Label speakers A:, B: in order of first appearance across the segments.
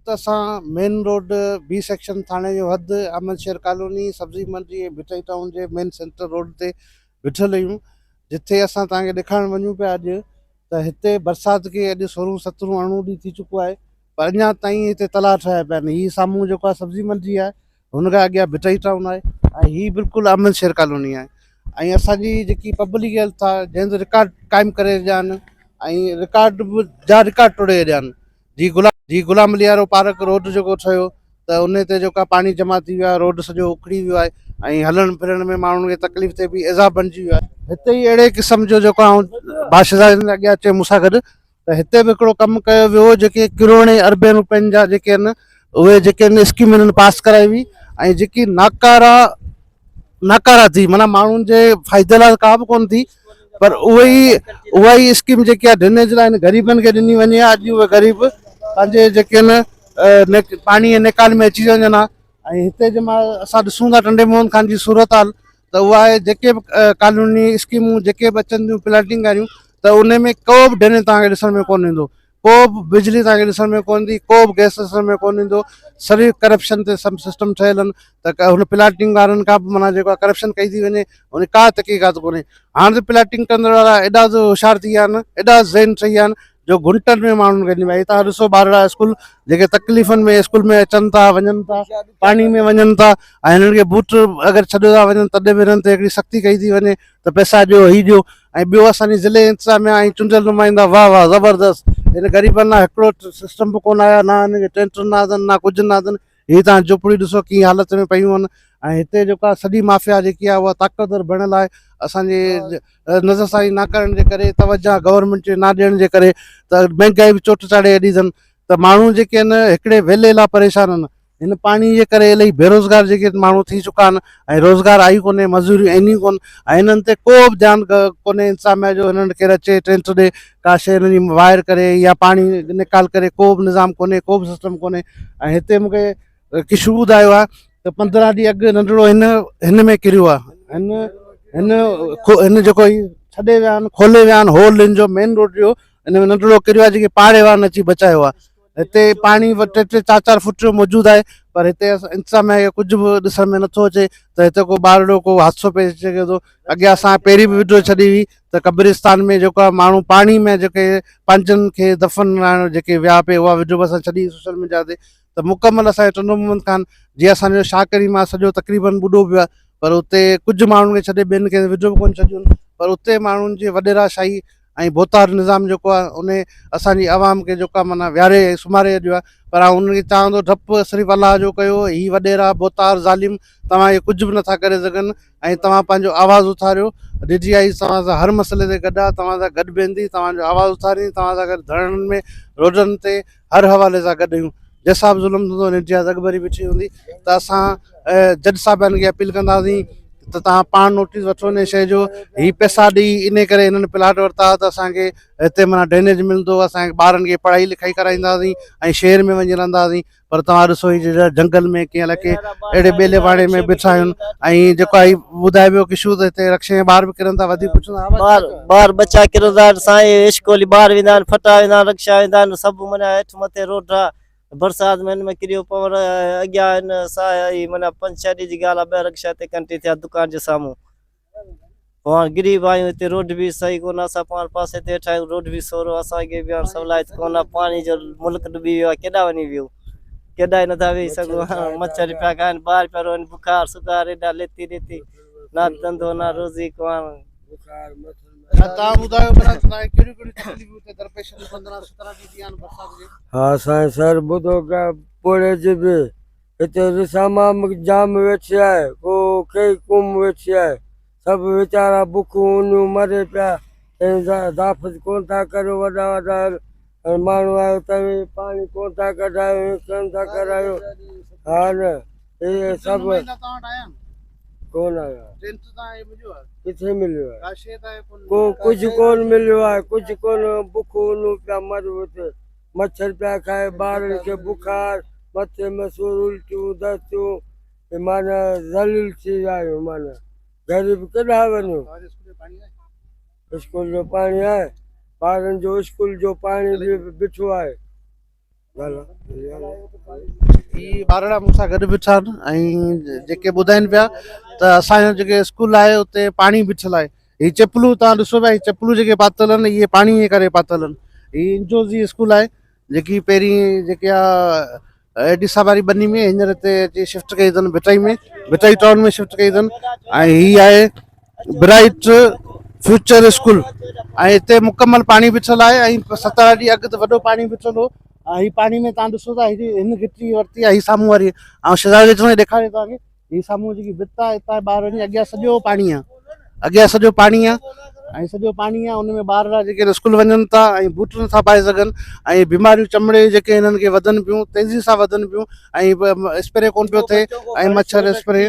A: वक्त असां main road B section थाने जो हद अहमद शेर कॉलोनी सब्जी मंडी ऐं भिटई टाउन जे मेन सेंटर रोड ते बीठल आहियूं, जिथे असां तव्हांखे ॾेखारण वञूं पिया अॼु त हिते बरसाति खे अॼु 16 17 अरिड़हं ॾींहं थी चुको आहे, पर अञा ताईं हिते तलाउ ठाहिया पिया आहिनि। हीअ साम्हूं जेको आहे सब्जी मंडी आहे, हुन खां अॻियां भिटई टाउन आहे ऐं हीअ बिल्कुलु अहमद शेर कॉलोनी आहे। ऐं असांजी जेकी पब्लिक हेल्थ आहे, जंहिंजो रिकॉर्ड क़ाइमु करे रहिया आहिनि ऐं रिकॉर्ड जा रिकॉर्ड तोड़े रहिया आहिनि। जी गुलाम अली वारो पार्क रोड जेको ठहियो त उन ते जेका पाणी जमा थी वियो आहे, रोड सॼो उखड़ी वियो आहे ऐं हलण फिरण में माण्हुनि खे तकलीफ़ थिए पई, एज़ा बणिजी वियो आहे। हिते ई अहिड़े क़िस्म जो जेको बादशाह अॻियां अचे मूंसां गॾु त हिते बि हिकिड़ो कमु कयो वियो, जेके किरोड़े अरबे रुपयनि जा जेके आहिनि उहे जेके आहिनि स्कीम हिननि पास कराई हुई ऐं जेकी नाकारा थी, माना माण्हुनि जे फ़ाइदे लाइ का बि कोन थी, पर उहा ई स्कीम जेकी आहे ड्रेनेज लाइ ग़रीबनि खे ॾिनी वञे आहे। अॼु उहे ग़रीब पंहिंजे जेके आहिनि पाणी जे निकाल में अची वञनि हा। ऐं हिते जे मां असां ॾिसूं था टंडे मोहन खान जी सूरत हाल त उहा आहे, जेके बि कानूनी स्कीमूं जेके बि अचनि थियूं प्लाटिंग वारियूं त उन में को बि ड्रेनेज तव्हांखे ॾिसण में कोन ईंदो, को बि बिजली तव्हांखे ॾिसण में कोन ईंदी, को बि गैस ॾिसण में कोन ईंदो। सॼी करप्शन ते सभु सिस्टम ठहियल आहिनि त हुन प्लाटिंग वारनि खां बि माना जेको आहे करप्शन कई थी वञे, उन का तहक़ीक़ात कोन्हे। हाणे त प्लाटिंग कंदड़ वारा एॾा त होशियार थी विया आहिनि, एॾा ज़हन ठही विया आहिनि जो घुंटनि में माण्हुनि खे ॾिनी। भई तव्हां ॾिसो ॿारड़ा स्कूल जेके तकलीफ़ुनि में स्कूल में अचनि था वञनि था, पाणी में वञनि था ऐं हिननि खे बूट अगरि छॾियो था वञनि तॾहिं बि हिननि ते हिकिड़ी सख़्ती कई थी वञे त पैसा ॾियो, हीअ ॾियो। ऐं ॿियो असांजी ज़िले इंतिज़ामिया ऐं चूंडियल नुमाइंदा, वाह वाह ज़बरदस्त, हिन ग़रीबनि लाइ हिकिड़ो सिस्टम बि कोन आया, ना हिनखे टेंट न अथनि ना कुझु न अथनि। हीअ तव्हां झोपड़ी ॾिसो कीअं हालत में पयूं आहिनि। ऐं हिते जेका सॼी माफ़िया जेकी आहे उहा ताक़तवर बणियल आहे असांजे नज़रसानी न करण जे करे, तवजा गवर्नमेंट जे न ॾियण जे करे, त महांगाई बि चोट चाढ़े अॾी अथनि। त माण्हू जेके आहिनि हिकिड़े वेले लाइ परेशान आहिनि, हिन पाणी जे करे इलाही बेरोज़गार जेके माण्हू थी चुका आहिनि ऐं रोज़गार आई कोन्हे, मज़ूरियूं आहिनि ई कोन ऐं हिननि ते को बि ध्यानु कोन्हे इंतिज़ामिया जो। हिननि खे अचे टेंट ॾे का शइ हिननि जी वायर करे या पाणी निकाल करे, को बि निज़ाम कोन्हे, को बि सिस्टम कोन्हे। ऐं हिते मूंखे किशू ॿुधायो आहे त 15 ॾींहं अॻु नंढिड़ो हिन में किरियो आहे, हिन जेको छॾे विया आहिनि, खोले विया आहिनि होल हिन जो मेन रोड जो, हिन में नंढिड़ो किरियो आहे जेके पाड़े वारनि अची बचायो आहे। हिते पाणी 3-3 4-4 फुट जो मौजूदु आहे, पर हिते इंतिज़ामिया खे कुझु बि ॾिसण में नथो अचे त हिते को ॿारड़ो को हादसो पइजी सघे थो। अॻियां असां पहिरीं बि वीडियो छॾी हुई त कब्रिस्तान में जेको आहे माण्हू पाणी में जेके पंहिंजनि खे दफ़न जेके विया पिए, उहा वीडियो बि असां छॾी सोशल मीडिया ते। त मुकमल असांजे टंडो मोहम्मद खान जीअं असांजो शाहकरी मां सॼो तक़रीबन ॿुॾो पियो आहे, पर उते कुझु माण्हुनि खे छॾे ॿियनि खे वीडियो बि कोन छॾियूं, पर उते माण्हुनि जी वॾेराशाही ऐं बोतार निज़ाम जेको आहे उन असांजी आवाम खे जेको आहे माना विहारे सुम्हारे ॾियो आहे। पर हुनखे चवंदो डपु सिर्फ़ु अलाह जो कयो, हीअ वॾेरा बोतार ज़ालिम तव्हांखे कुझु बि नथा करे सघनि ऐं तव्हां पंहिंजो आवाज़ु उथारियो। DGI तव्हां सां हर मसइले ते गॾु आहे, तव्हां सां गॾु वेंदी, तव्हांजो आवाज़ु उथारींदी, तव्हां सां गॾु धरणनि में रोडनि ते हर हवाले सां गॾु आहियूं। जंहिंसां बि ज़ुल्म थींदो इंडिया अॻभरी बीठी हूंदी। त असां जज साहिबनि खे अपील कंदासीं त तव्हां पाण नोटिस वठो हिन शइ जो, हीअ पैसा ॾेई इन करे हिननि प्लाट वरिता त असांखे हिते माना ड्रेनेज मिलंदो, असांखे ॿारनि खे पढ़ाई लिखाई कराईंदासीं ऐं शहर में वञी रहंदासीं। पर तव्हां ॾिसो हीअ जंगल में कीअं लके अहिड़े ॿेले बाड़े में बीठा आहिनि। ऐं जेको आहे ॿुधाए पियो किशू त हिते रक्शे जा ॿार बि किरनि था, वधीक कुझु
B: ॿार बच्चा किरंदा आहिनि साईं, स्कूली ॿार वेंदा आहिनि, फटा वेंदा आहिनि, रक्षा वेंदा आहिनि, सभु माना हेठि मथे रोड आहे। बरसाति में हिन में किरियो पवर अॻियां आहिनि माना 5-6 ॾींहं जी ॻाल्हि आहे, ॿ रक्षा ते कंटी थिया दुकान जे साम्हूं। पाण ग़रीब आहियूं, हिते रोड बि सही कोन, असां पाण पासे ते वेठा आहियूं, रोड बि सोरो, असांखे बि हाणे सहुलाइत कोन, पाणी जो मुल्क डुबी वियो आहे, केॾा वञी वियो, केॾा ई नथा वेही सघूं। मच्छर पिया खाइनि, ॿार पिया रोइनि, बुखार सुखार एॾा लेती ना धंधो ना रोज़ी कोन।
A: तव्हां ॿुधायो कहिड़ियूं कहिड़ियूं तकलीफ़ूं हिते दरपेश 15-17 ॾींहं थी विया आहिनि बरसाति जे।
C: हाँ साईं सर ॿुधो का पोड़े जी बि हिते रिसामा जाम वेठी आहे, को कई कुम वेठी आहे, सभु वीचारा बुखूं मरे पिया, दाफ़त कोन था करो, वॾा माण्हू आयो त पाणी कोन था कढायो, कोन था करायो। हा न इहे सभु कोन आया, किथे मिलियो आहे, को कुझु कोन मिलियो आहे, कुझु कोन, बुखूं पिया मरूं हिते, मच्छर पिया खाए, ॿारनि खे बुखार, मथे में सूर, उल्टियूं दस्तियूं, माना ज़लील थी विया आहियूं। माना ग़रीब केॾा वञूं, स्कूल जो पाणी आहे, ॿारनि जो स्कूल जो पाणी बि बीठो आहे।
A: ही ॿारड़ा मूंसां गॾु बीठा आहिनि ऐं जेके ॿुधाइनि पिया त असांजो जेके स्कूल आहे उते पाणी बीठल आहे। ही चपलूं तव्हां ॾिसो पिया, ही चपलूं जेके पातल आहिनि इहे पाणी जे करे पातल आहिनि। ही इंजोजी स्कूल आहे जेकी पहिरीं जेके आहे एडिसा वारी बनी में, हींअर हिते अची शिफ्ट कई अथनि भिटाई में, भिटाई टाउन में शिफ्ट कई अथनि। ऐं ही आहे ब्राइट फ्यूचर स्कूल ऐं हिते मुकमल पाणी बीठल आहे ऐं 17 ॾींहं अॻु त वॾो पाणी बीठल हो। ही पाणी में तव्हां ॾिसो था हिन गिटी वरिती आहे, ही साम्हूं वारी ऐं शहजाद ॾेखारे तव्हांखे ही साम्हूं जेकी भित आहे हितां ॿार वञी अॻियां सॼो पाणी आहे, अॻियां सॼो पाणी आहे ऐं सॼो पाणी आहे। उन में ॿार जेके स्कूल वञनि था ऐं बूट नथा पाए सघनि ऐं बीमारियूं चमड़े जेके हिननि खे वधनि पियूं, तेज़ी सां वधनि पियूं ऐं स्प्रे कोन पियो थिए ऐं मच्छर स्प्रे।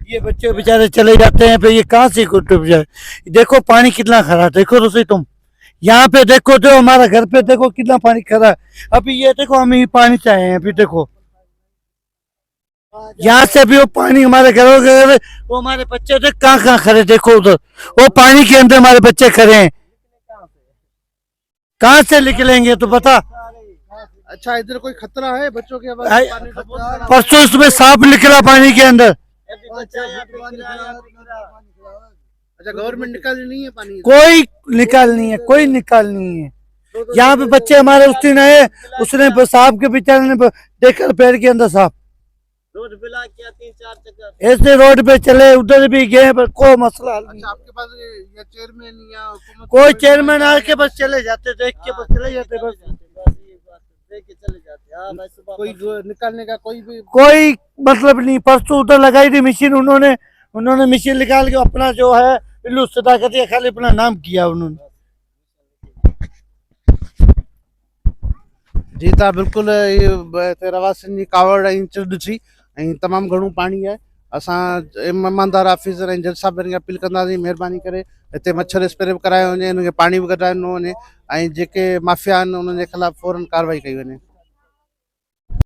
D: ये बच्चे बेचारे चले जाते हैं, फिर ये कहाँ से डूब जाए। देखो पानी कितना खरा है, देखो तो सही तुम यहाँ पे देखो, जो हमारा घर पे देखो कितना पानी खरा है। अभी ये देखो हम ये पानी से आए हैं, अभी देखो यहाँ से भी वो पानी हमारे घरों के, वो हमारे बच्चे देख कहाँ कहाँ खड़े, देखो उधर वो पानी के अंदर हमारे बच्चे खड़े हैं, कहाँ से निकलेंगे तो बता।
A: अच्छा इधर कोई खतरा है बच्चों के?
D: परसों इसमें सांप निकला पानी के अंदर।
A: अच्छा गवर्नमेंट निकाल नहीं है पानी?
D: कोई निकाल नहीं है, कोई निकाल नहीं है। यहाँ पे बच्चे हमारे उस दिन आए, उसने सांप के बेचारे ने देखकर पैर के अंदर सांप,
B: रोड बिला किया 3-4 चक्कर,
D: ऐसे रोड पे चले, उधर भी गए, पर कोई मसला नहीं।
A: अच्छा आपके पास ये चेयरमैन या हुकूमत
D: कोई चेयरमैन आके बस चले जाते, देख के बस चले जाते, बस
B: देख के चले जाते। हाँ भाई सुबह
A: कोई निकालने का कोई भी
D: कोई मतलब नहीं। परसों उधर लगाई थी मशीन, उन्होंने मशीन निकाल के अपना जो है इल्लू सदा कर दिया, खाली अपना नाम किया उन्होंने।
A: जी तव्हां बिल्कुलु हिते रवासिन जी कावड़ ऐं चिड़ ॾिठी ऐं तमामु घणो पाणी आहे। असां ईमानदार ऑफिसर ऐं जज साहिबनि खे अपील कंदासीं महिरबानी करे हिते मच्छर स्प्रे बि करायो वञे, हिनखे पाणी बि कढाइणो वञे ऐं जेके माफ़िया आहिनि उन्हनि जे ख़िलाफ़ु फौरन कार्रवाई कई वञे।